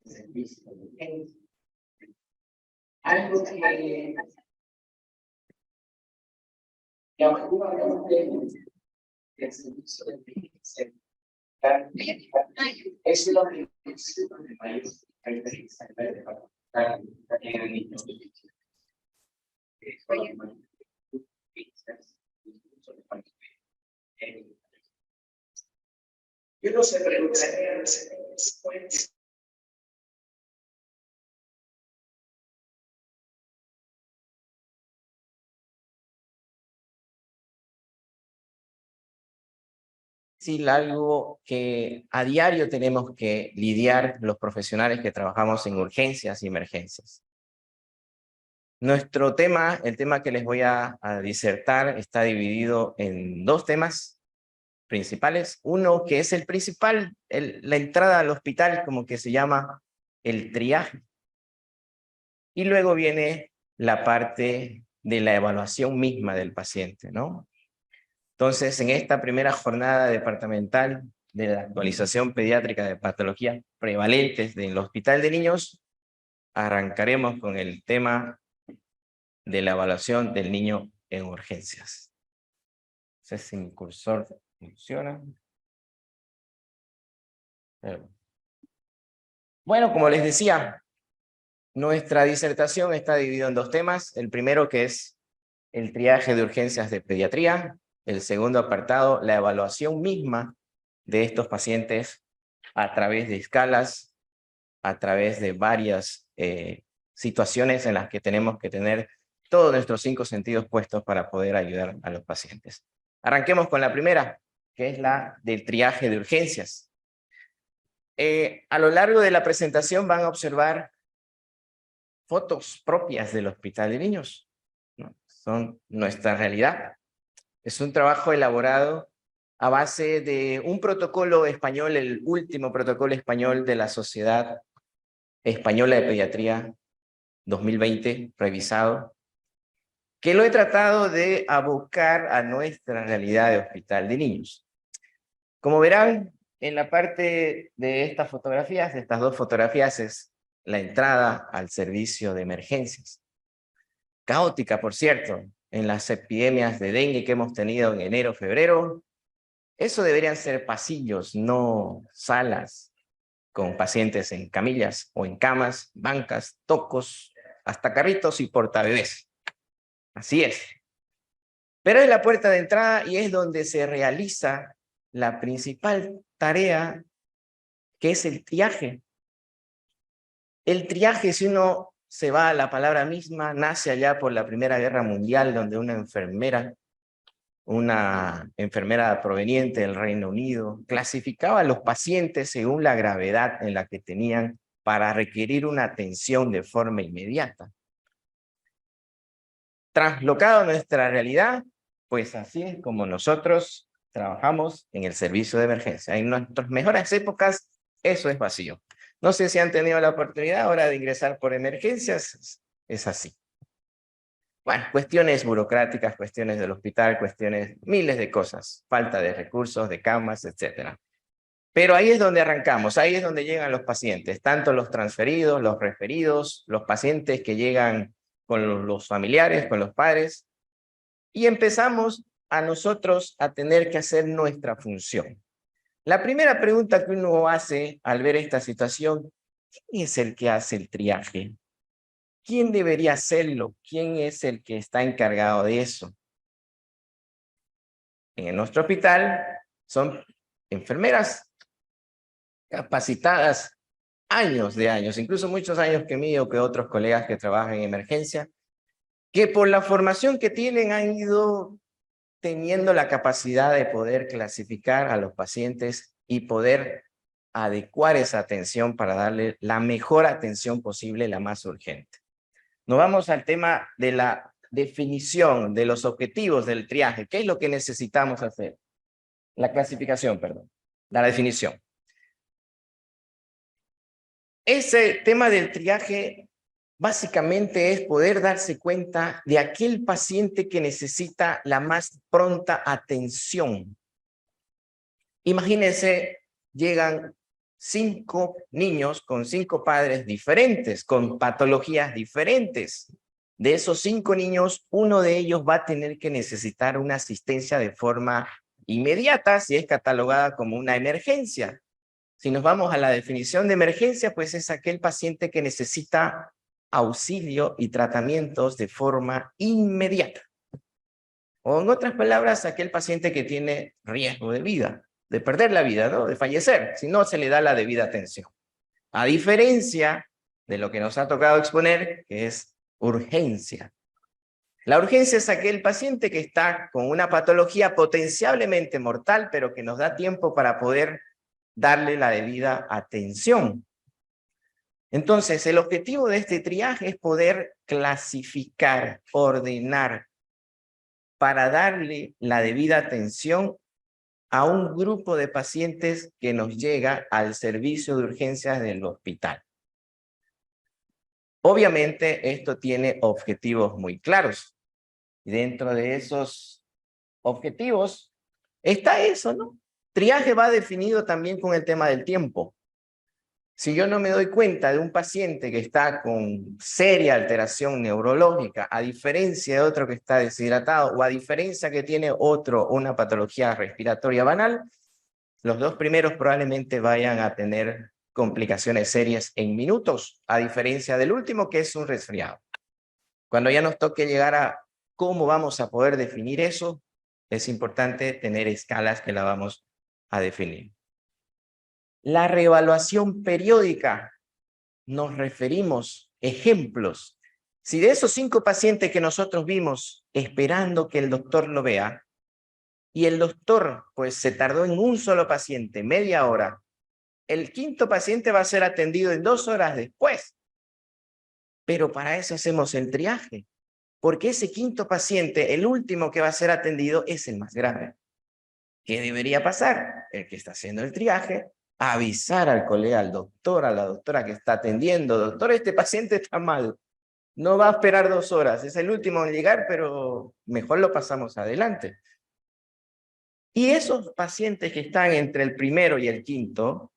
servicio de urgencia. Algo que el servicio de urgencia es lo que el país caracteriza el niño. Yo no sé preguntaría algo que a diario tenemos que lidiar los profesionales que trabajamos en urgencias y emergencias. Nuestro tema, el tema que les voy a disertar, está dividido en dos temas principales. Uno que es el principal, la entrada al hospital, como que se llama el triaje. Y luego viene la parte de la evaluación misma del paciente, ¿no? Entonces, en esta primera jornada departamental de la actualización pediátrica de patologías prevalentes del Hospital de Niños, arrancaremos con el tema de la evaluación del niño en urgencias. No sé si mi cursor funciona. Bueno, como les decía, nuestra disertación está dividida en dos temas. El primero, que es el triaje de urgencias de pediatría. El segundo apartado, la evaluación misma de estos pacientes a través de escalas, a través de varias situaciones en las que tenemos que tener todos nuestros 5 sentidos puestos para poder ayudar a los pacientes. Arranquemos con la primera, que es la del triaje de urgencias. A lo largo de la presentación van a observar fotos propias del Hospital de Niños, ¿no? Son nuestra realidad. Es un trabajo elaborado a base de un protocolo español, el último protocolo español de la Sociedad Española de Pediatría 2020, revisado, que lo he tratado de abocar a nuestra realidad de Hospital de Niños. Como verán, en la parte de estas fotografías, de estas dos fotografías, es la entrada al servicio de emergencias. Caótica, por cierto, en las epidemias de dengue que hemos tenido en enero, febrero. Eso deberían ser pasillos, no salas con pacientes en camillas o en camas, bancas, tocos, hasta carritos y portabebés. Así es. Pero es la puerta de entrada y es donde se realiza la principal tarea, que es el triaje. El triaje, si uno se va a la palabra misma, nace allá por la Primera Guerra Mundial, donde una enfermera proveniente del Reino Unido clasificaba a los pacientes según la gravedad en la que tenían para requerir una atención de forma inmediata. Traslocado a nuestra realidad, pues así es como nosotros trabajamos en el servicio de emergencia. En nuestras mejores épocas, eso es vacío. No sé si han tenido la oportunidad ahora de ingresar por emergencias, es así. Bueno, cuestiones burocráticas, cuestiones del hospital, cuestiones, miles de cosas, falta de recursos, de camas, etc. Pero ahí es donde arrancamos, ahí es donde llegan los pacientes, tanto los transferidos, los referidos, los pacientes que llegan con los familiares, con los padres, y empezamos a nosotros a tener que hacer nuestra función. La primera pregunta que uno hace al ver esta situación, ¿quién es el que hace el triaje? ¿Quién debería hacerlo? ¿Quién es el que está encargado de eso? En nuestro hospital son enfermeras capacitadas años, incluso muchos años que mí o que otros colegas que trabajan en emergencia, que por la formación que tienen han ido teniendo la capacidad de poder clasificar a los pacientes y poder adecuar esa atención para darle la mejor atención posible, la más urgente. Nos vamos al tema de la definición de los objetivos del triaje. ¿Qué es lo que necesitamos hacer? La clasificación, perdón. La definición. Ese tema del triaje básicamente es poder darse cuenta de aquel paciente que necesita la más pronta atención. Imagínense, llegan 5 niños con 5 padres diferentes, con patologías diferentes. De esos 5 niños, uno de ellos va a tener que necesitar una asistencia de forma inmediata si es catalogada como una emergencia. Si nos vamos a la definición de emergencia, pues es aquel paciente que necesita auxilio y tratamientos de forma inmediata. O en otras palabras, aquel paciente que tiene riesgo de vida, de perder la vida, ¿no? De fallecer, si no se le da la debida atención. A diferencia de lo que nos ha tocado exponer, que es urgencia. La urgencia es aquel paciente que está con una patología potencialmente mortal, pero que nos da tiempo para poder darle la debida atención. Entonces, el objetivo de este triaje es poder clasificar, ordenar, para darle la debida atención a un grupo de pacientes que nos llega al servicio de urgencias del hospital. Obviamente, esto tiene objetivos muy claros. Y dentro de esos objetivos está eso, ¿no? Triaje va definido también con el tema del tiempo. Si yo no me doy cuenta de un paciente que está con seria alteración neurológica, a diferencia de otro que está deshidratado, o a diferencia que tiene otro una patología respiratoria banal, los dos primeros probablemente vayan a tener complicaciones serias en minutos, a diferencia del último que es un resfriado. Cuando ya nos toque llegar a cómo vamos a poder definir eso, es importante tener escalas que la vamos a definir. La reevaluación periódica, nos referimos, ejemplos. Si de esos 5 pacientes que nosotros vimos esperando que el doctor lo vea, y el doctor pues se tardó en un solo paciente media hora, el 5.º paciente va a ser atendido en 2 horas después. Pero para eso hacemos el triaje, porque ese 5.º paciente, el último que va a ser atendido, es el más grave. ¿Qué debería pasar? El que está haciendo el triaje, avisar al colega, al doctor, a la doctora que está atendiendo, doctor, este paciente está mal, no va a esperar 2 horas, es el último en llegar, pero mejor lo pasamos adelante. Y esos pacientes que están entre el primero y el 5.º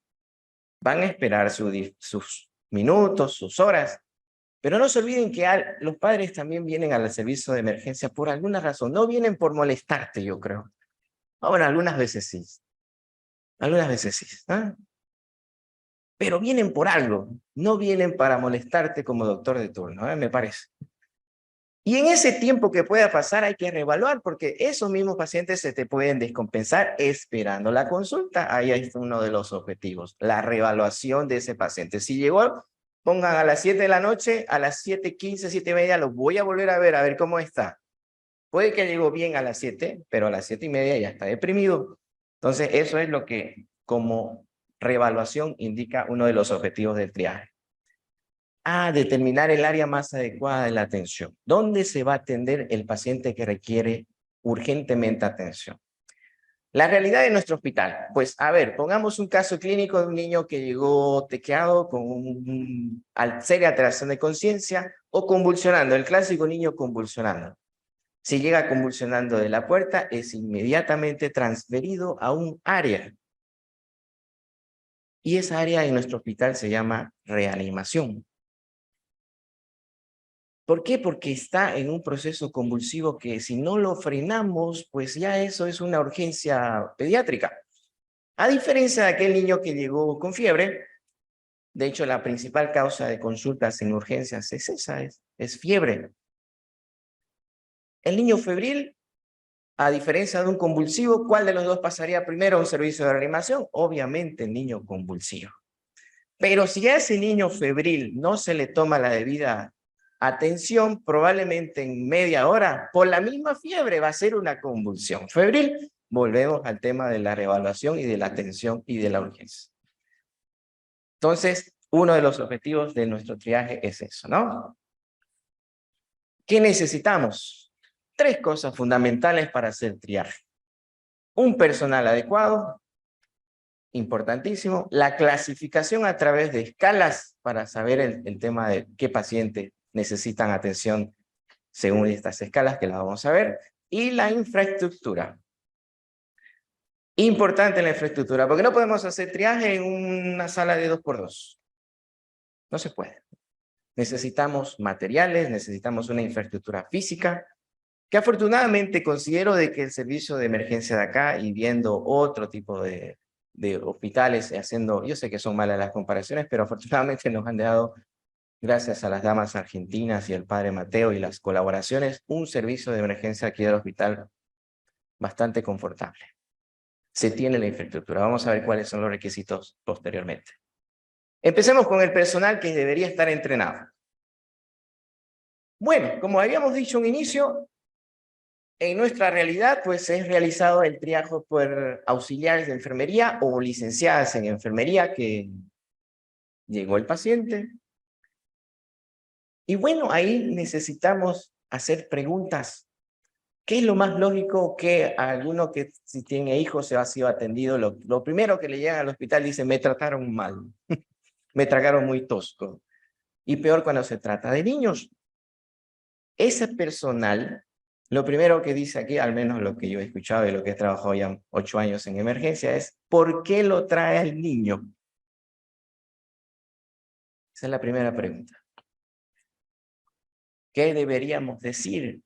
van a esperar sus minutos, sus horas, pero no se olviden que los padres también vienen al servicio de emergencia por alguna razón, no vienen por molestarte, yo creo. Bueno, algunas veces sí. Algunas veces sí. ¿Ah? Pero vienen por algo. No vienen para molestarte como doctor de turno, me parece. Y en ese tiempo que pueda pasar hay que reevaluar porque esos mismos pacientes se te pueden descompensar esperando la consulta. Ahí es uno de los objetivos, la reevaluación de ese paciente. Si llegó, pongan a las 7 de la noche, a las 7:15, 7:30, los voy a volver a ver cómo está. Puede que llegó bien a las 7, pero a las 7:30 ya está deprimido. Entonces, eso es lo que como reevaluación indica uno de los objetivos del triaje. Determinar el área más adecuada de la atención. ¿Dónde se va a atender el paciente que requiere urgentemente atención? La realidad de nuestro hospital. Pues, a ver, pongamos un caso clínico de un niño que llegó tequeado con seria alteración de conciencia o convulsionando, el clásico niño convulsionando. Si llega convulsionando de la puerta, es inmediatamente transferido a un área. Y esa área en nuestro hospital se llama reanimación. ¿Por qué? Porque está en un proceso convulsivo que si no lo frenamos, pues ya eso es una urgencia pediátrica. A diferencia de aquel niño que llegó con fiebre, de hecho la principal causa de consultas en urgencias es esa, es fiebre. El niño febril, a diferencia de un convulsivo, ¿cuál de los dos pasaría primero a un servicio de reanimación? Obviamente el niño convulsivo. Pero si a ese niño febril no se le toma la debida atención, probablemente en media hora, por la misma fiebre, va a ser una convulsión febril. Volvemos al tema de la reevaluación y de la atención y de la urgencia. Entonces, uno de los objetivos de nuestro triaje es eso, ¿no? ¿Qué necesitamos? 3 cosas fundamentales para hacer triaje. Un personal adecuado, importantísimo. La clasificación a través de escalas para saber el tema de qué pacientes necesitan atención según estas escalas que las vamos a ver. Y la infraestructura. Importante la infraestructura, porque no podemos hacer triaje en una sala de 2x2. No se puede. Necesitamos materiales, necesitamos una infraestructura física, que afortunadamente considero de que el servicio de emergencia de acá y viendo otro tipo de hospitales, haciendo, yo sé que son malas las comparaciones, pero afortunadamente nos han dado, gracias a las damas argentinas y el padre Mateo y las colaboraciones, un servicio de emergencia aquí del hospital bastante confortable. Se tiene la infraestructura. Vamos a ver cuáles son los requisitos posteriormente. Empecemos con el personal que debería estar entrenado. Bueno, como habíamos dicho en un inicio, en nuestra realidad, pues es realizado el triaje por auxiliares de enfermería o licenciadas en enfermería que llegó el paciente. Y bueno, ahí necesitamos hacer preguntas. ¿Qué es lo más lógico que a alguno que si tiene hijos se ha sido atendido? Lo primero que le llega al hospital dice, me trataron mal, me trataron muy tosco. Y peor cuando se trata de niños. Ese personal, lo primero que dice aquí, al menos lo que yo he escuchado y lo que he trabajado ya 8 años en emergencia, es ¿por qué lo trae al niño? Esa es la primera pregunta. ¿Qué deberíamos decir?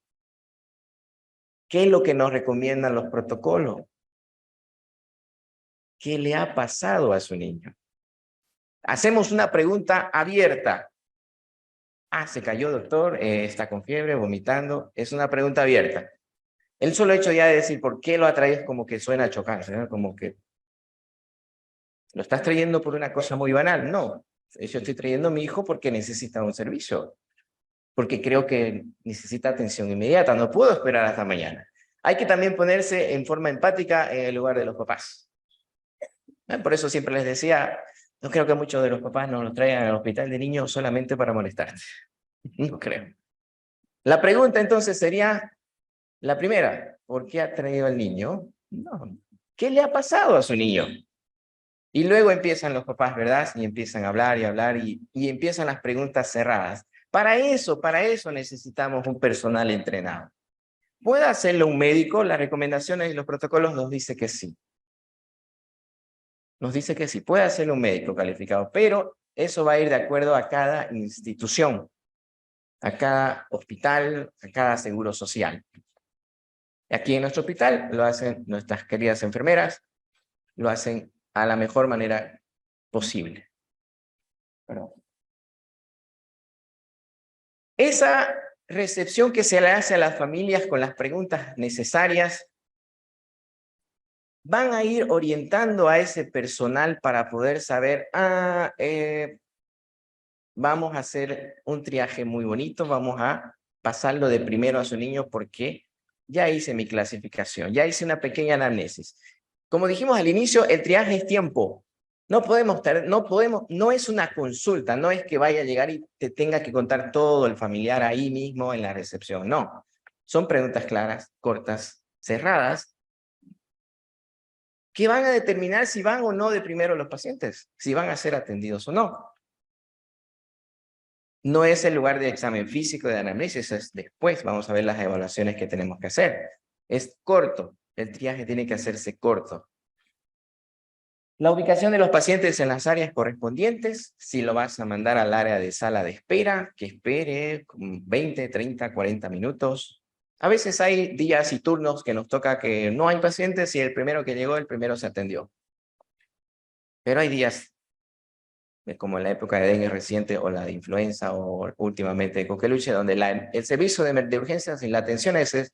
¿Qué es lo que nos recomiendan los protocolos? ¿Qué le ha pasado a su niño? Hacemos una pregunta abierta. Ah, se cayó, doctor, está con fiebre, vomitando. Es una pregunta abierta. El solo hecho ya de decir por qué lo ha traído es como que suena chocante, ¿no? Como que lo estás trayendo por una cosa muy banal. No, yo estoy trayendo a mi hijo porque necesita un servicio, porque creo que necesita atención inmediata, no puedo esperar hasta mañana. Hay que también ponerse en forma empática en el lugar de los papás. Por eso siempre les decía, no creo que muchos de los papás nos los traigan al hospital de niños solamente para molestar. No creo. La pregunta entonces sería, la primera, ¿por qué ha traído al niño? No. ¿Qué le ha pasado a su niño? Y luego empiezan los papás, ¿verdad? Y empiezan a hablar y hablar y empiezan las preguntas cerradas. Para eso necesitamos un personal entrenado. ¿Puede hacerlo un médico? Las recomendaciones y los protocolos nos dice que sí. Nos dice que sí, puede hacerlo un médico calificado, pero eso va a ir de acuerdo a cada institución, a cada hospital, a cada seguro social. Aquí en nuestro hospital lo hacen nuestras queridas enfermeras, lo hacen a la mejor manera posible. Perdón. Esa recepción que se le hace a las familias con las preguntas necesarias van a ir orientando a ese personal para poder saber, vamos a hacer un triaje muy bonito, vamos a pasarlo de primero a su niño porque ya hice mi clasificación, ya hice una pequeña anamnesis. Como dijimos al inicio, el triaje es tiempo. No es una consulta, no es que vaya a llegar y te tenga que contar todo el familiar ahí mismo en la recepción, no. Son preguntas claras, cortas, cerradas, que van a determinar si van o no de primero los pacientes, si van a ser atendidos o no. No es el lugar de examen físico de anamnesis, es después, vamos a ver las evaluaciones que tenemos que hacer. Es corto, el triaje tiene que hacerse corto. La ubicación de los pacientes en las áreas correspondientes, si lo vas a mandar al área de sala de espera, que espere 20, 30, 40 minutos. A veces hay días y turnos que nos toca que no hay pacientes y el primero que llegó, el primero se atendió. Pero hay días, como en la época de dengue reciente o la de influenza o últimamente de coqueluche, donde el servicio de urgencias y la atención es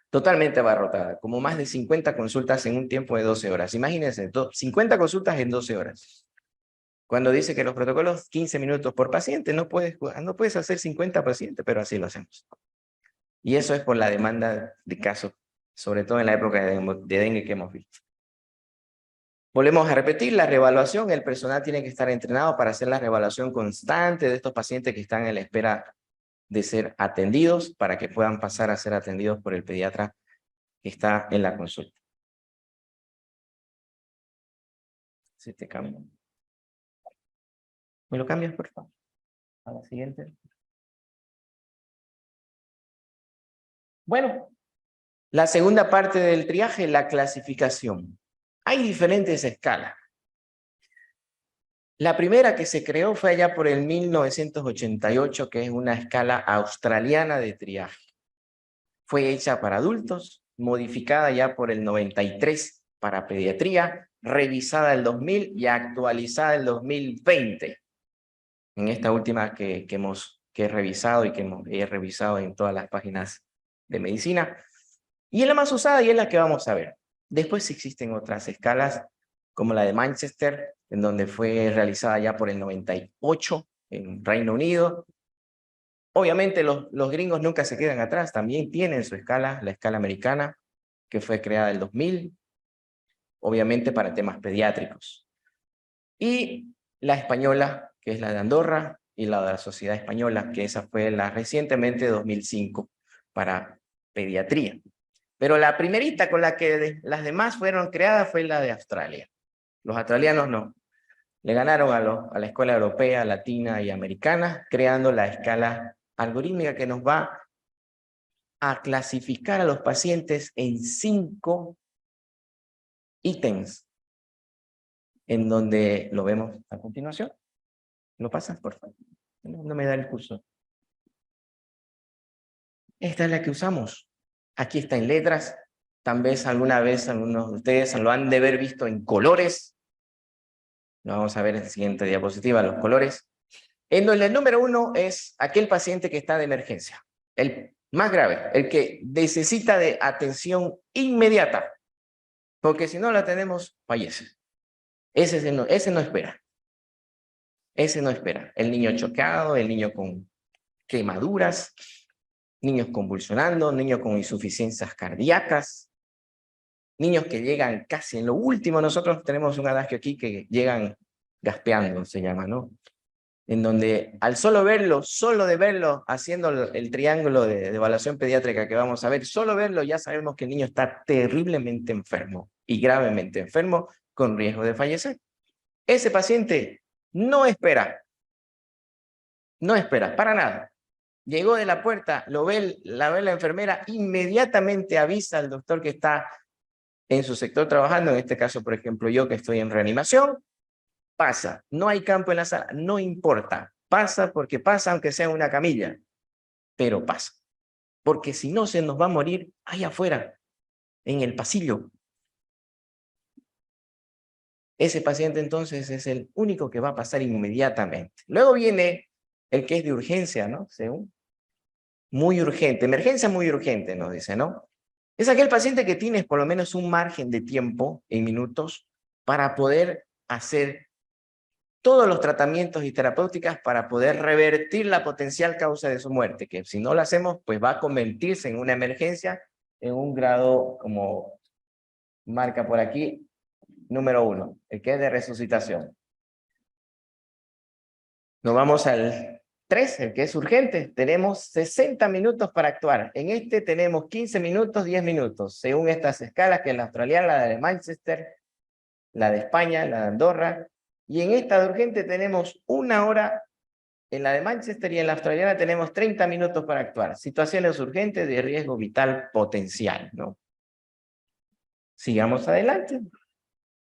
totalmente abarrotada, como más de 50 consultas en un tiempo de 12 horas. Imagínense, 50 consultas en 12 horas. Cuando dice que los protocolos 15 minutos por paciente, no puedes hacer 50 pacientes, pero así lo hacemos. Y eso es por la demanda de casos, sobre todo en la época de dengue que hemos visto. Volvemos a repetir, la reevaluación, el personal tiene que estar entrenado para hacer la reevaluación constante de estos pacientes que están en la espera de ser atendidos, para que puedan pasar a ser atendidos por el pediatra que está en la consulta. Si te cambio. ¿Me lo cambias, por favor? A la siguiente. Bueno, La segunda parte del triaje, la clasificación. Hay diferentes escalas. La primera que se creó fue allá por el 1988, que es una escala australiana de triaje. Fue hecha para adultos, modificada ya por el 93 para pediatría, revisada el 2000 y actualizada el 2020. En esta última que he revisado y que he revisado en todas las páginas de medicina. Y es la más usada y es la que vamos a ver. Después existen otras escalas, como la de Manchester, en donde fue realizada ya por el 98 en Reino Unido. Obviamente los gringos nunca se quedan atrás, también tienen su escala, la escala americana, que fue creada en el 2000, obviamente para temas pediátricos. Y la española, que es la de Andorra, y la de la Sociedad Española, que esa fue la recientemente de 2005 para pediatría. Pero la primerita con la que las demás fueron creadas fue la de Australia. Los australianos no. Le ganaron a la escuela europea, latina y americana, creando la escala algorítmica que nos va a clasificar a los pacientes en 5 ítems, en donde lo vemos a continuación. ¿Lo pasas, por favor? No me da el curso. Esta es la que usamos. Aquí está en letras. Tal vez alguna vez algunos de ustedes lo han de haber visto en colores. Lo vamos a ver en la siguiente diapositiva, los colores. En donde el número 1 es aquel paciente que está de emergencia. El más grave, el que necesita de atención inmediata. Porque si no la tenemos, fallece. Ese no espera. Ese no espera. El niño choqueado, el niño con quemaduras, niños convulsionando, niños con insuficiencias cardíacas, niños que llegan casi en lo último. Nosotros tenemos un adagio aquí que llegan gaspeando, se llama, ¿no? En donde al solo de verlo, haciendo el triángulo de evaluación pediátrica que vamos a ver, solo verlo ya sabemos que el niño está terriblemente enfermo y gravemente enfermo con riesgo de fallecer. Ese paciente no espera para nada. Llegó de la puerta, la ve la enfermera, inmediatamente avisa al doctor que está en su sector trabajando, en este caso, por ejemplo, yo que estoy en reanimación, pasa, no hay campo en la sala, no importa, pasa porque pasa aunque sea una camilla, pero pasa, porque si no se nos va a morir ahí afuera, en el pasillo. Ese paciente entonces es el único que va a pasar inmediatamente. Luego viene el que es de urgencia, ¿no? Según muy urgente, emergencia muy urgente, nos dice, ¿no? Es aquel paciente que tienes por lo menos un margen de tiempo en minutos para poder hacer todos los tratamientos y terapéuticas para poder revertir la potencial causa de su muerte, que si no lo hacemos, pues va a convertirse en una emergencia en un grado, como marca por aquí, número 1, el que es de resucitación. Nos vamos al 3, el que es urgente. Tenemos 60 minutos para actuar. En este tenemos 15 minutos, 10 minutos, según estas escalas, que es la australiana, la de Manchester, la de España, la de Andorra. Y en esta de urgente tenemos 1 hora, en la de Manchester y en la australiana tenemos 30 minutos para actuar. Situaciones urgentes de riesgo vital potencial, ¿no? Sigamos adelante.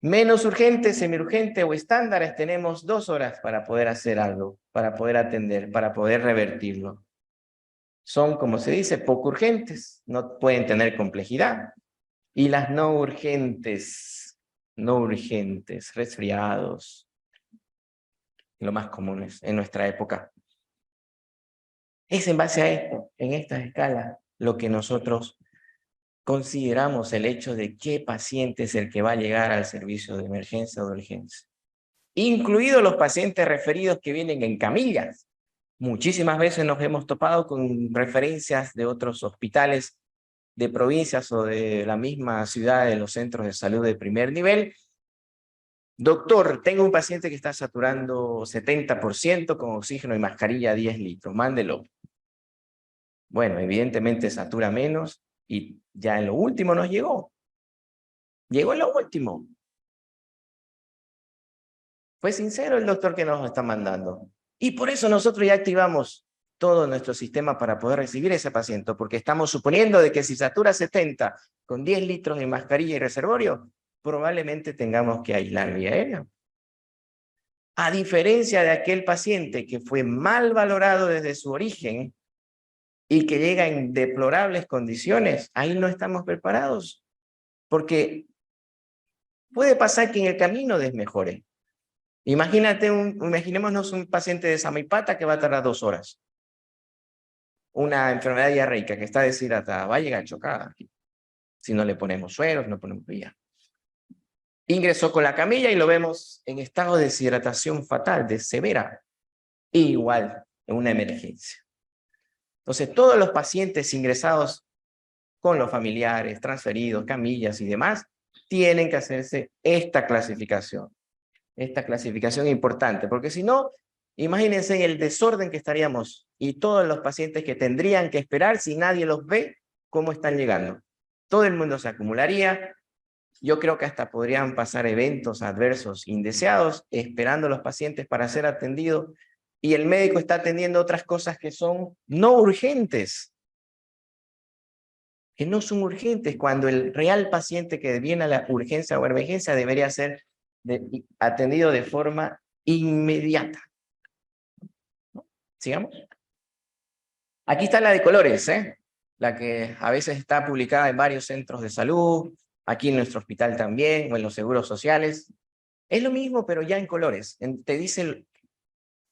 Menos urgente, semiurgente o estándares, tenemos 2 horas para poder hacer algo, para poder atender, para poder revertirlo. Son, como se dice, poco urgentes, no pueden tener complejidad. Y las no urgentes, resfriados, lo más comunes en nuestra época. Es en base a esto, en estas escalas, lo que nosotros consideramos el hecho de qué paciente es el que va a llegar al servicio de emergencia o de urgencia. Incluidos los pacientes referidos que vienen en camillas. Muchísimas veces nos hemos topado con referencias de otros hospitales de provincias o de la misma ciudad de los centros de salud de primer nivel. Doctor, tengo un paciente que está saturando 70% con oxígeno y mascarilla 10 litros, mándelo. Bueno, evidentemente satura menos y ya en lo último nos llegó. Llegó en lo último. Fue sincero el doctor que nos está mandando. Y por eso nosotros ya activamos todo nuestro sistema para poder recibir ese paciente, porque estamos suponiendo de que si satura 70 con 10 litros de mascarilla y reservorio, probablemente tengamos que aislar vía aérea. A diferencia de aquel paciente que fue mal valorado desde su origen y que llega en deplorables condiciones, ahí no estamos preparados, porque puede pasar que en el camino desmejore. Imaginémonos un paciente de Samaipata que va a tardar 2 horas. Una enfermedad diarreica que está deshidratada, va a llegar chocada. Si no le ponemos sueros, no ponemos vía. Ingresó con la camilla y lo vemos en estado de deshidratación fatal, de severa. Igual, en una emergencia. Entonces, todos los pacientes ingresados con los familiares, transferidos, camillas y demás, tienen que hacerse esta clasificación. Esta clasificación es importante, porque si no, imagínense el desorden que estaríamos y todos los pacientes que tendrían que esperar si nadie los ve, cómo están llegando. Todo el mundo se acumularía. Yo creo que hasta podrían pasar eventos adversos indeseados esperando a los pacientes para ser atendidos y el médico está atendiendo otras cosas que son no urgentes. Que no son urgentes cuando el real paciente que viene a la urgencia o emergencia debería ser atendido de forma inmediata. ¿Sigamos? Aquí está la de colores, la que a veces está publicada en varios centros de salud, aquí en nuestro hospital también, o en los seguros sociales. Es lo mismo, pero ya en colores. Te dice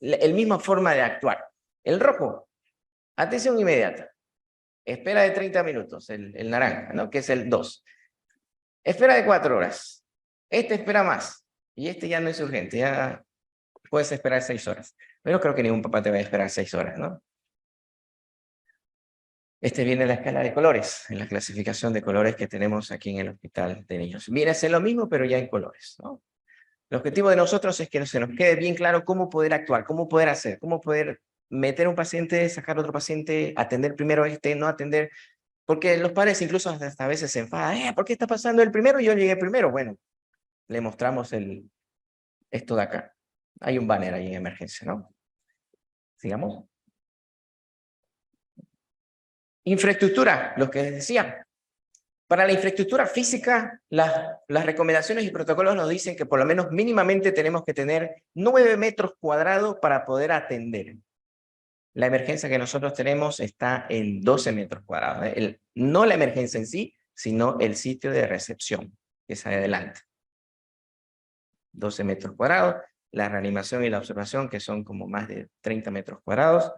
el misma forma de actuar. El rojo, atención inmediata. Espera de 30 minutos, el naranja, ¿no? Que es el 2. Espera de 4 horas. Este espera más. Y este ya no es urgente, ya puedes esperar 6 horas. Pero creo que ningún papá te va a esperar 6 horas, ¿no? Este viene en la escala de colores, en la clasificación de colores que tenemos aquí en el hospital de niños. Viene a ser lo mismo, pero ya en colores, ¿no? El objetivo de nosotros es que se nos quede bien claro cómo poder actuar, cómo poder hacer, cómo poder meter un paciente, sacar otro paciente, atender primero no atender, porque los padres incluso hasta a veces se enfadan, ¿por qué está pasando el primero y yo llegué primero? Bueno, le mostramos esto de acá. Hay un banner ahí en emergencia, ¿no? Sigamos. Infraestructura, lo que les decía. Para la infraestructura física, las recomendaciones y protocolos nos dicen que por lo menos mínimamente tenemos que tener 9 metros cuadrados para poder atender. La emergencia que nosotros tenemos está en 12 metros cuadrados. No la emergencia en sí, sino el sitio de recepción, que es ahí adelante. 12 metros cuadrados. La reanimación y la observación, que son como más de 30 metros cuadrados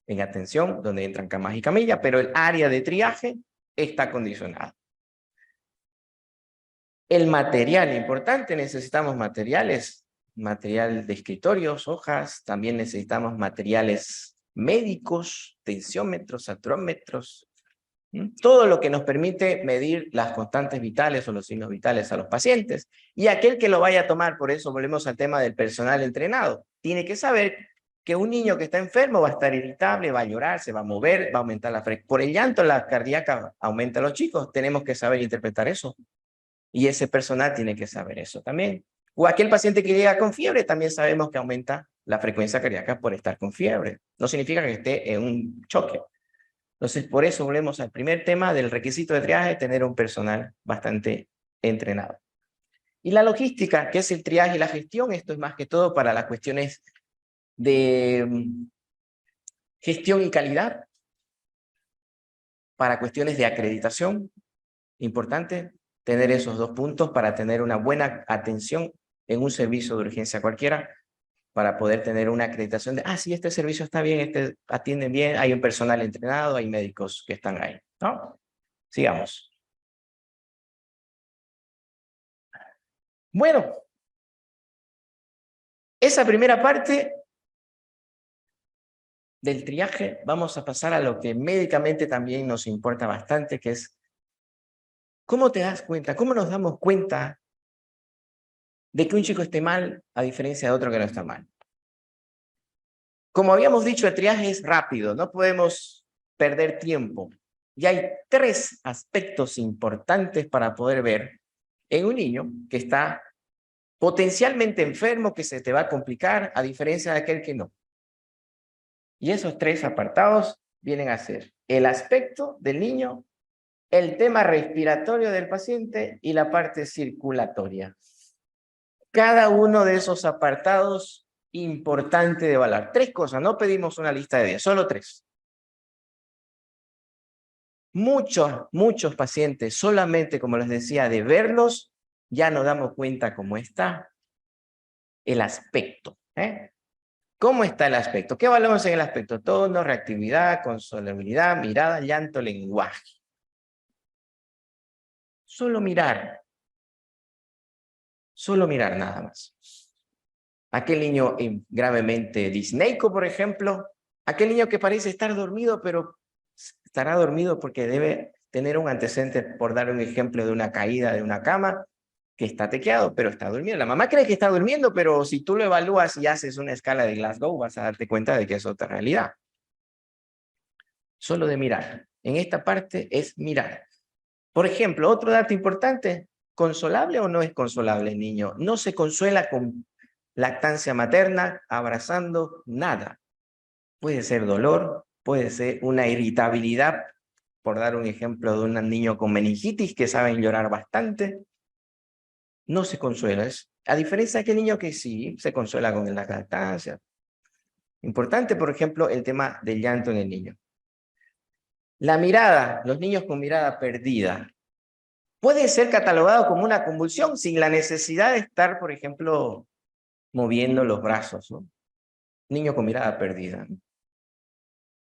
en atención, donde entran camas y camillas, pero el área de triaje está acondicionada. El material importante, necesitamos materiales, material de escritorios, hojas, también necesitamos materiales médicos, tensiómetros, satrómetros, todo lo que nos permite medir las constantes vitales o los signos vitales a los pacientes. Y aquel que lo vaya a tomar, por eso volvemos al tema del personal entrenado, tiene que saber que un niño que está enfermo va a estar irritable, va a llorar, se va a mover, va a aumentar la frecuencia. Por el llanto, la cardíaca aumenta a los chicos, tenemos que saber interpretar eso. Y ese personal tiene que saber eso también. O aquel paciente que llega con fiebre, también sabemos que aumenta la frecuencia cardíaca por estar con fiebre. No significa que esté en un choque. Entonces, por eso volvemos al primer tema del requisito de triaje, tener un personal bastante entrenado. Y la logística, que es el triaje y la gestión, esto es más que todo para las cuestiones de gestión y calidad, para cuestiones de acreditación, importante tener esos 2 puntos para tener una buena atención en un servicio de urgencia cualquiera, para poder tener una acreditación de, sí, este servicio está bien, este atiende bien, hay un personal entrenado, hay médicos que están ahí, ¿no? Sigamos. Bueno, esa primera parte del triaje, vamos a pasar a lo que médicamente también nos importa bastante, que es, ¿cómo te das cuenta? ¿Cómo nos damos cuenta de que un chico esté mal a diferencia de otro que no está mal? Como habíamos dicho, el triaje es rápido, no podemos perder tiempo. Y hay 3 aspectos importantes para poder ver en un niño que está potencialmente enfermo, que se te va a complicar, a diferencia de aquel que no. Y esos tres apartados vienen a ser el aspecto del niño, el tema respiratorio del paciente y la parte circulatoria. Cada uno de esos apartados, importante de evaluar. Tres cosas, no pedimos una lista de 10, solo tres. Muchos pacientes, solamente, como les decía, de verlos, ya nos damos cuenta cómo está el aspecto. ¿Cómo está el aspecto? ¿Qué evaluamos en el aspecto? Tono, reactividad, consolabilidad, mirada, llanto, lenguaje. Solo mirar nada más. Aquel niño gravemente disneico, por ejemplo, aquel niño que parece estar dormido, pero estará dormido porque debe tener un antecedente, por dar un ejemplo, de una caída de una cama, que está tequeado, pero está durmiendo. La mamá cree que está durmiendo, pero si tú lo evalúas y haces una escala de Glasgow, vas a darte cuenta de que es otra realidad. Solo de mirar. En esta parte es mirar. Por ejemplo, otro dato importante, ¿consolable o no es consolable el niño? No se consuela con lactancia materna, abrazando, nada. Puede ser dolor, puede ser una irritabilidad, por dar un ejemplo de un niño con meningitis que saben llorar bastante. No se consuela. A diferencia de aquel niño que sí se consuela con la lactancia. Importante, por ejemplo, el tema del llanto en el niño. La mirada, los niños con mirada perdida. Puede ser catalogado como una convulsión sin la necesidad de estar, por ejemplo, moviendo los brazos, ¿no? Niño con mirada perdida.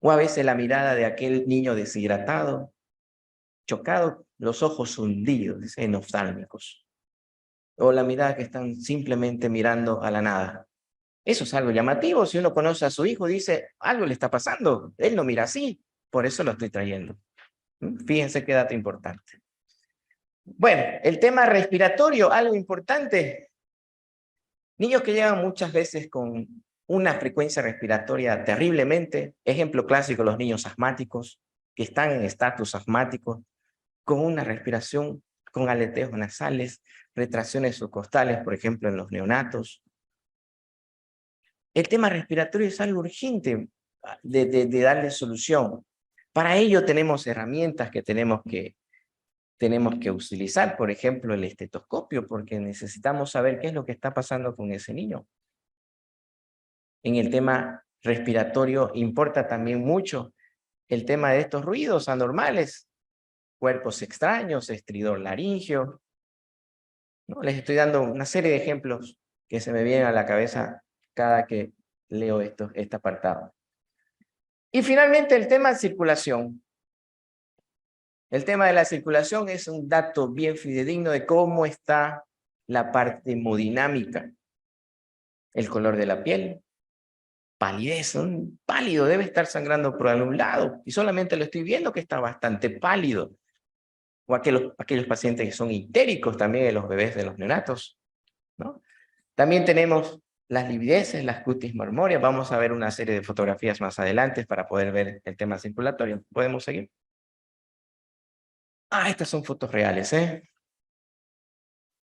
O a veces la mirada de aquel niño deshidratado, chocado, los ojos hundidos, oftálmicos. O la mirada que están simplemente mirando a la nada. Eso es algo llamativo. Si uno conoce a su hijo, dice, algo le está pasando. Él no mira así, por eso lo estoy trayendo. Fíjense qué dato importante. Bueno, el tema respiratorio, algo importante. Niños que llegan muchas veces con una frecuencia respiratoria terriblemente, ejemplo clásico, los niños asmáticos, que están en estatus asmático, con una respiración con aleteos nasales, retracciones subcostales, por ejemplo, en los neonatos. El tema respiratorio es algo urgente de darle solución. Para ello tenemos herramientas que tenemos que utilizar, por ejemplo, el estetoscopio, porque necesitamos saber qué es lo que está pasando con ese niño. En el tema respiratorio importa también mucho el tema de estos ruidos anormales, cuerpos extraños, estridor laringio. ¿No? Les estoy dando una serie de ejemplos que se me vienen a la cabeza cada que leo este apartado. Y finalmente el tema de circulación. El tema de la circulación es un dato bien fidedigno de cómo está la parte hemodinámica. El color de la piel, palidez, un pálido, debe estar sangrando por algún lado, y solamente lo estoy viendo que está bastante pálido. O aquellos pacientes que son ictéricos también, los bebés de los neonatos, ¿no? También tenemos las livideces, las cutis marmóreas. Vamos a ver una serie de fotografías más adelante para poder ver el tema circulatorio. ¿Podemos seguir? Estas son fotos reales, ¿eh?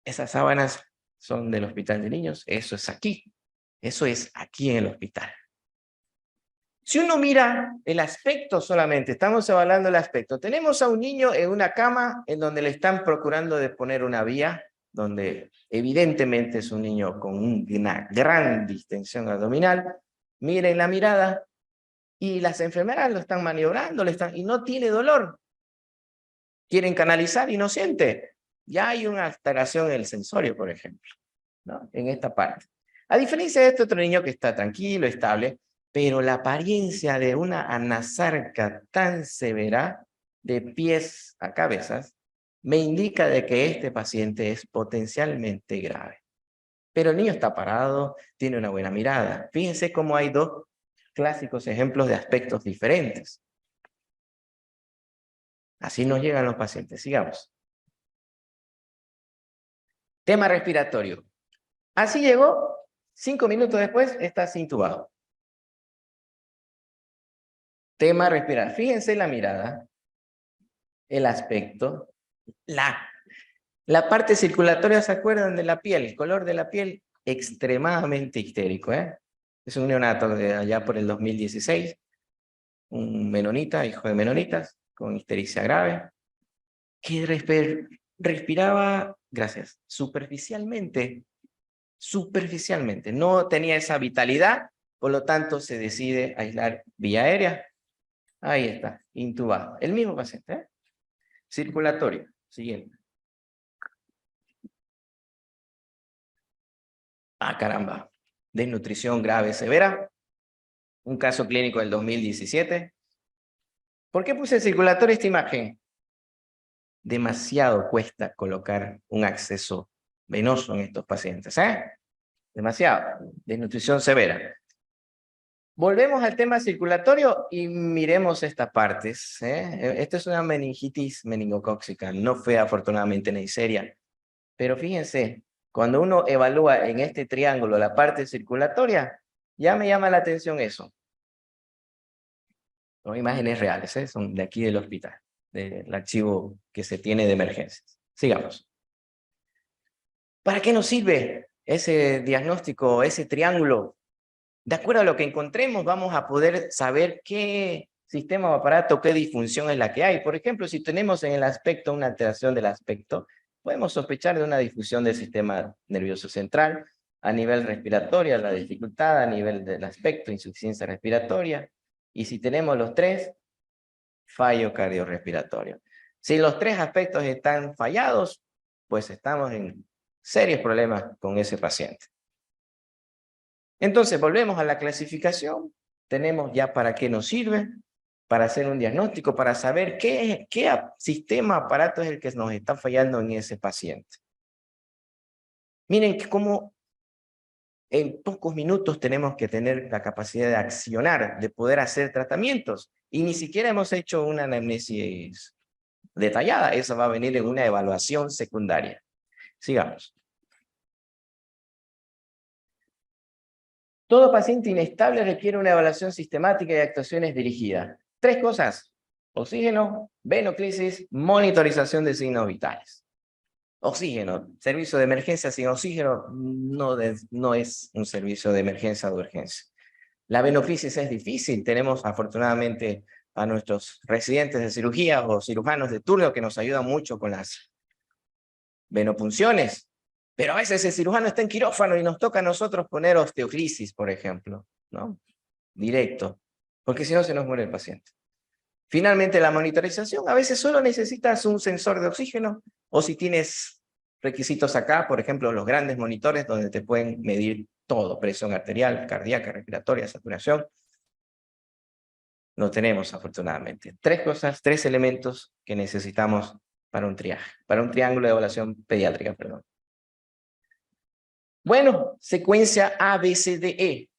Esas sábanas son del hospital de niños. Eso es aquí. Eso es aquí en el hospital. Si uno mira el aspecto solamente, estamos evaluando el aspecto. Tenemos a un niño en una cama en donde le están procurando de poner una vía, donde evidentemente es un niño con una gran distensión abdominal. Miren la mirada y las enfermeras lo están maniobrando y no tiene dolor. Quieren canalizar y no siente. Ya hay una alteración en el sensorio, por ejemplo, ¿no? En esta parte. A diferencia de este otro niño que está tranquilo, estable, pero la apariencia de una anasarca tan severa de pies a cabezas me indica de que este paciente es potencialmente grave. Pero el niño está parado, tiene una buena mirada. Fíjense cómo hay dos clásicos ejemplos de aspectos diferentes. Así nos llegan los pacientes. Sigamos. Tema respiratorio. Así llegó, 5 minutos después está intubado. Tema respirar. Fíjense la mirada, el aspecto, la parte circulatoria, ¿se acuerdan de la piel? El color de la piel extremadamente histérico, ¿eh? Es un neonato de allá por el 2016, un menonita, hijo de menonitas, con ictericia grave, que respiraba, gracias, superficialmente, no tenía esa vitalidad, por lo tanto se decide aislar vía aérea. Ahí está, intubado. El mismo paciente, ¿eh? Circulatorio, siguiente. Ah, caramba. Desnutrición grave severa. Un caso clínico del 2017. ¿Por qué puse circulatorio esta imagen? Demasiado cuesta colocar un acceso venoso en estos pacientes, ¿eh? Demasiado. Desnutrición severa. Volvemos al tema circulatorio y miremos estas partes, ¿eh? Esta es una meningitis meningocócica, no fue afortunadamente Neisseria, pero fíjense, cuando uno evalúa en este triángulo la parte circulatoria, ya me llama la atención eso. Son imágenes reales, ¿eh? Son de aquí del hospital, del archivo que se tiene de emergencias. Sigamos. ¿Para qué nos sirve ese diagnóstico, ese triángulo? De acuerdo a lo que encontremos, vamos a poder saber qué sistema o aparato, qué disfunción es la que hay. Por ejemplo, si tenemos en el aspecto una alteración del aspecto, podemos sospechar de una difusión del sistema nervioso central, a nivel respiratorio, la dificultad, a nivel del aspecto, insuficiencia respiratoria. Y si tenemos los tres, fallo cardiorrespiratorio. Si los tres aspectos están fallados, pues estamos en serios problemas con ese paciente. Entonces, volvemos a la clasificación. Tenemos ya para qué nos sirve, para hacer un diagnóstico, para saber qué sistema, aparato es el que nos está fallando en ese paciente. Miren cómo en pocos minutos tenemos que tener la capacidad de accionar, de poder hacer tratamientos. Y ni siquiera hemos hecho una anamnesis detallada. Eso va a venir en una evaluación secundaria. Sigamos. Todo paciente inestable requiere una evaluación sistemática y actuaciones dirigidas. Tres cosas: oxígeno, venoclisis, monitorización de signos vitales. Oxígeno, servicio de emergencia sin oxígeno no es un servicio de emergencia o de urgencia. La venoclisis es difícil, tenemos afortunadamente a nuestros residentes de cirugía o cirujanos de turno que nos ayudan mucho con las venopunciones. Pero a veces el cirujano está en quirófano y nos toca a nosotros poner osteoclisis, por ejemplo, ¿no? Directo, porque si no se nos muere el paciente. Finalmente, la monitorización, a veces solo necesitas un sensor de oxígeno, o si tienes requisitos acá, por ejemplo, los grandes monitores donde te pueden medir todo, presión arterial, cardíaca, respiratoria, saturación. Lo tenemos afortunadamente. Tres cosas, tres elementos que necesitamos para un triaje, para un triángulo de evaluación pediátrica, perdón. Bueno, secuencia ABCDE.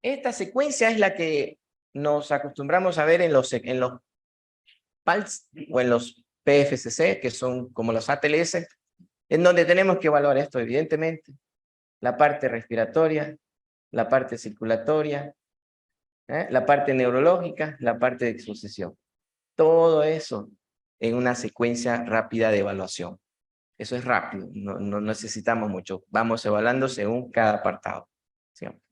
Esta secuencia es la que nos acostumbramos a ver en los PALS o en los PFCC, que son como los ATLS, en donde tenemos que evaluar esto, evidentemente. La parte respiratoria, la parte circulatoria, la parte neurológica, la parte de exposición. Todo eso en una secuencia rápida de evaluación. Eso es rápido, no necesitamos mucho. Vamos evaluando según cada apartado. Sigamos.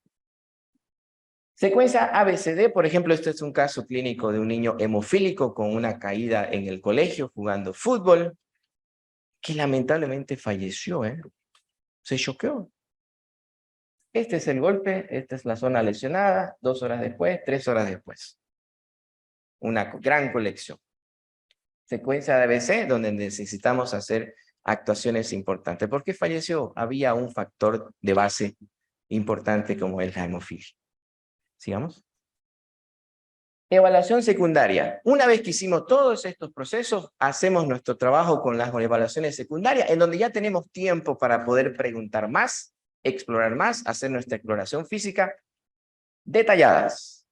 Secuencia ABCD, por ejemplo, este es un caso clínico de un niño hemofílico con una caída en el colegio jugando fútbol, que lamentablemente falleció, se choqueó. Este es el golpe, esta es la zona lesionada, 2 horas después, 3 horas después. Una gran colección. Secuencia de ABC, donde necesitamos hacer actuaciones importantes. ¿Por qué falleció? Había un factor de base importante como es la hemofilia. Sigamos. Evaluación secundaria. Una vez que hicimos todos estos procesos, hacemos nuestro trabajo con las evaluaciones secundarias, en donde ya tenemos tiempo para poder preguntar más, explorar más, hacer nuestra exploración física detalladas.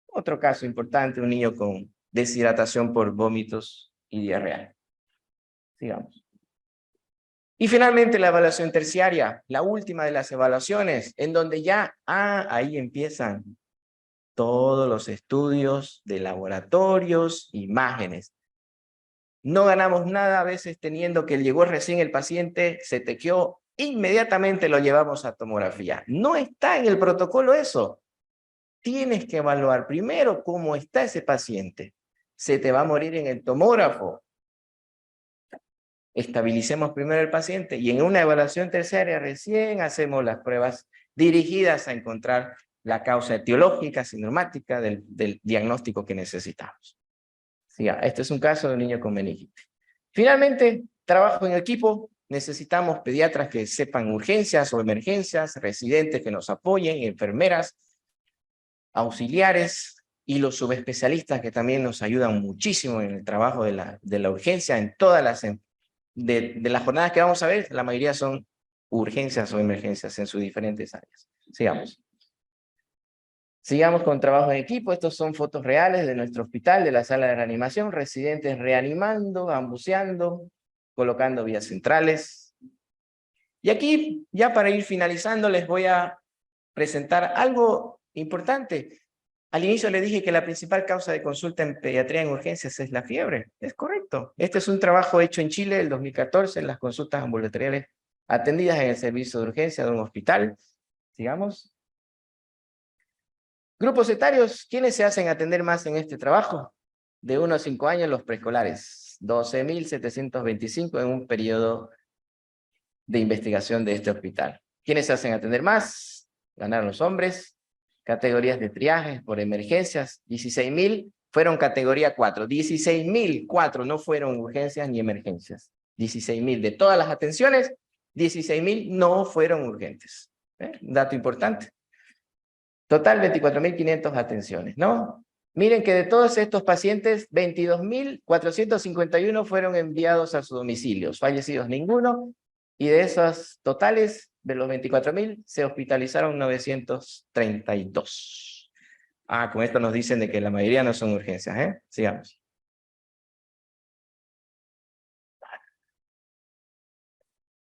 Otro caso importante, un niño con deshidratación por vómitos y diarrea. Sigamos. Y finalmente la evaluación terciaria, la última de las evaluaciones, en donde ya, ahí empiezan todos los estudios de laboratorios, imágenes. No ganamos nada a veces teniendo que llegó recién el paciente, se tequeó, inmediatamente lo llevamos a tomografía. No está en el protocolo eso. Tienes que evaluar primero cómo está ese paciente. Se te va a morir en el tomógrafo. Estabilicemos primero el paciente y en una evaluación terciaria recién hacemos las pruebas dirigidas a encontrar la causa etiológica, sintomática del diagnóstico que necesitamos. Sí, este es un caso de un niño con meningitis. Finalmente, trabajo en equipo. Necesitamos pediatras que sepan urgencias o emergencias, residentes que nos apoyen, enfermeras, auxiliares y los subespecialistas que también nos ayudan muchísimo en el trabajo de la urgencia en todas las de las jornadas que vamos a ver, la mayoría son urgencias o emergencias en sus diferentes áreas. Sigamos. Sigamos con trabajo en equipo. Estos son fotos reales de nuestro hospital, de la sala de reanimación, residentes reanimando, ambuceando, colocando vías centrales. Y aquí, ya para ir finalizando, les voy a presentar algo importante. Al inicio le dije que la principal causa de consulta en pediatría en urgencias es la fiebre. Es correcto. Este es un trabajo hecho en Chile en 2014 en las consultas ambulatoriales atendidas en el servicio de urgencia de un hospital. Sigamos. Grupos etarios, ¿quiénes se hacen atender más en este trabajo? De 1 a 5 años los preescolares. 12.725 en un periodo de investigación de este hospital. ¿Quiénes se hacen atender más? Ganaron los hombres. Categorías de triaje por emergencias, 16.000 fueron categoría 4, 16.004 no fueron urgencias ni emergencias, 16.000 de todas las atenciones, 16.000 no fueron urgentes. Un dato importante. Total 24.500 atenciones, ¿no? Miren que de todos estos pacientes, 22.451 fueron enviados a sus domicilios, fallecidos ninguno, y de esos totales, de los 24.000, se hospitalizaron 932. Con esto nos dicen de que la mayoría no son urgencias, ¿eh? Sigamos.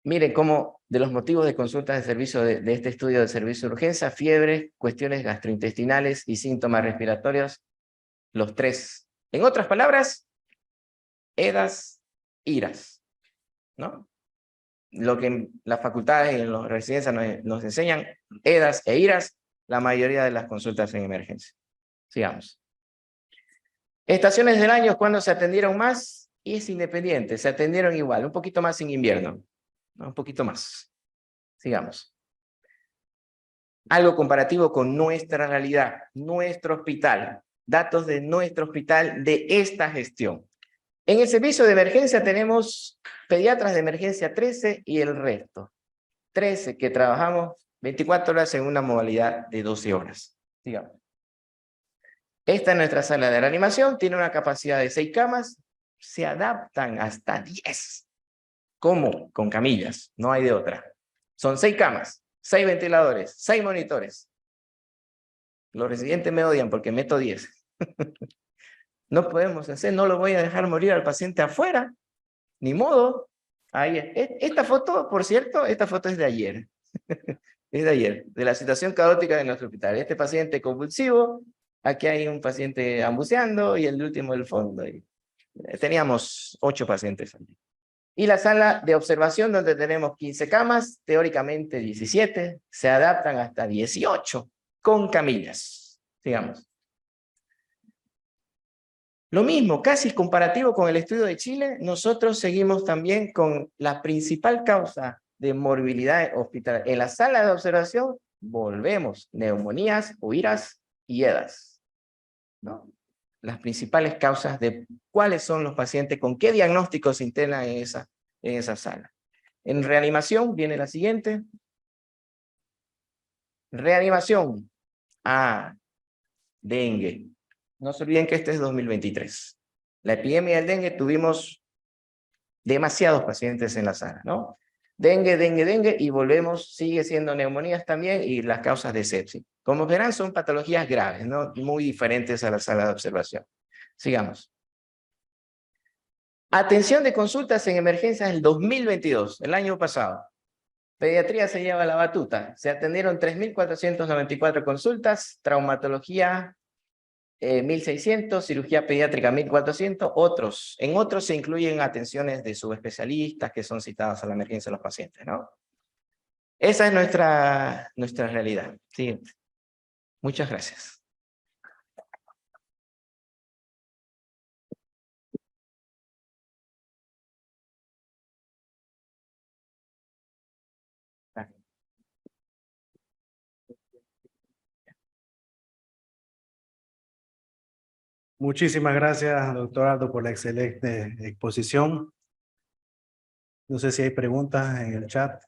Miren cómo de los motivos de consultas de servicio de este estudio de servicio de urgencia, fiebre, cuestiones gastrointestinales y síntomas respiratorios, los tres. En otras palabras, EDAS, IRAS, ¿no? Lo que en las facultades y en las residencias nos enseñan, EDAS e IRAS, la mayoría de las consultas en emergencia. Sigamos. Estaciones del año, ¿cuándo se atendieron más? Y es independiente, se atendieron igual, un poquito más en invierno, ¿no? Un poquito más. Sigamos. Algo comparativo con nuestra realidad, nuestro hospital, datos de nuestro hospital de esta gestión. En el servicio de emergencia tenemos pediatras de emergencia 13 y el resto. 13 que trabajamos 24 horas en una modalidad de 12 horas. Sigamos. Esta es nuestra sala de reanimación, tiene una capacidad de 6 camas, se adaptan hasta 10. ¿Cómo? Con camillas, no hay de otra. Son 6 camas, 6 ventiladores, 6 monitores. Los residentes me odian porque meto 10. No podemos hacer, no lo voy a dejar morir al paciente afuera, ni modo. Ahí, esta foto, por cierto, esta foto es de ayer. Es de ayer, de la situación caótica de nuestro hospital. Este paciente convulsivo, aquí hay un paciente ambuceando y el último del fondo. Y teníamos 8 pacientes allí. Y la sala de observación donde tenemos 15 camas, teóricamente 17, se adaptan hasta 18 con camillas. Sigamos. Lo mismo, casi comparativo con el estudio de Chile, nosotros seguimos también con la principal causa de morbilidad hospitalaria. En la sala de observación volvemos, neumonías, UIRAS y EDAS, ¿no? Las principales causas de cuáles son los pacientes, con qué diagnóstico se internan en esa sala. En reanimación viene la siguiente. Reanimación. Dengue. No se olviden que este es 2023. La epidemia del dengue tuvimos demasiados pacientes en la sala, ¿no? Dengue, y volvemos, sigue siendo neumonías también y las causas de sepsis. Como verán, son patologías graves, ¿no? Muy diferentes a la sala de observación. Sigamos. Atención de consultas en emergencias del 2022, el año pasado. Pediatría se lleva la batuta. Se atendieron 3.494 consultas, traumatología 1.600, cirugía pediátrica 1.400, otros. En otros se incluyen atenciones de subespecialistas que son citados a la emergencia de los pacientes, ¿no? Esa es nuestra realidad. Siguiente. Muchas gracias. Muchísimas gracias, doctor Aldo, por la excelente exposición. No sé si hay preguntas en el chat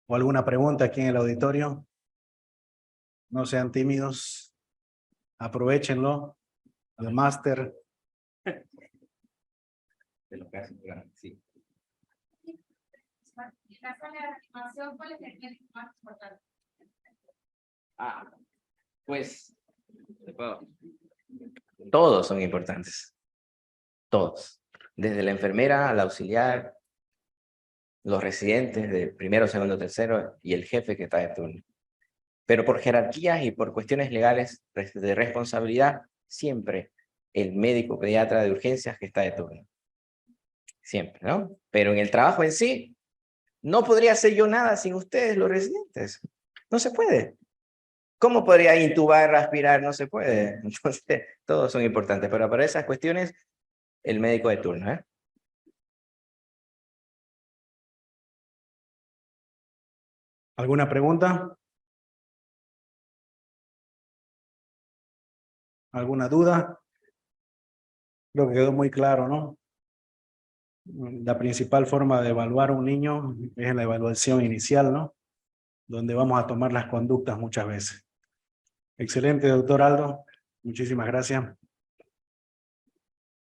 o alguna pregunta aquí en el auditorio. No sean tímidos, aprovechenlo. El máster. De lo que hace, sí. En la sala de animación, ¿cuál es el médico más importante? Pues todos son importantes. Todos. Desde la enfermera al auxiliar, los residentes de primero, segundo, tercero y el jefe que está de turno. Pero por jerarquías y por cuestiones legales de responsabilidad, siempre el médico pediatra de urgencias que está de turno. Siempre, ¿no? Pero en el trabajo en sí, no podría hacer yo nada sin ustedes, los residentes. No se puede. ¿Cómo podría intubar, aspirar? No se puede. Entonces, todos son importantes, pero para esas cuestiones, el médico de turno, ¿eh? ¿Alguna pregunta? ¿Alguna duda? Creo que quedó muy claro, ¿no? La principal forma de evaluar a un niño es la evaluación inicial, ¿no? Donde vamos a tomar las conductas muchas veces. Excelente, doctor Aldo. Muchísimas gracias.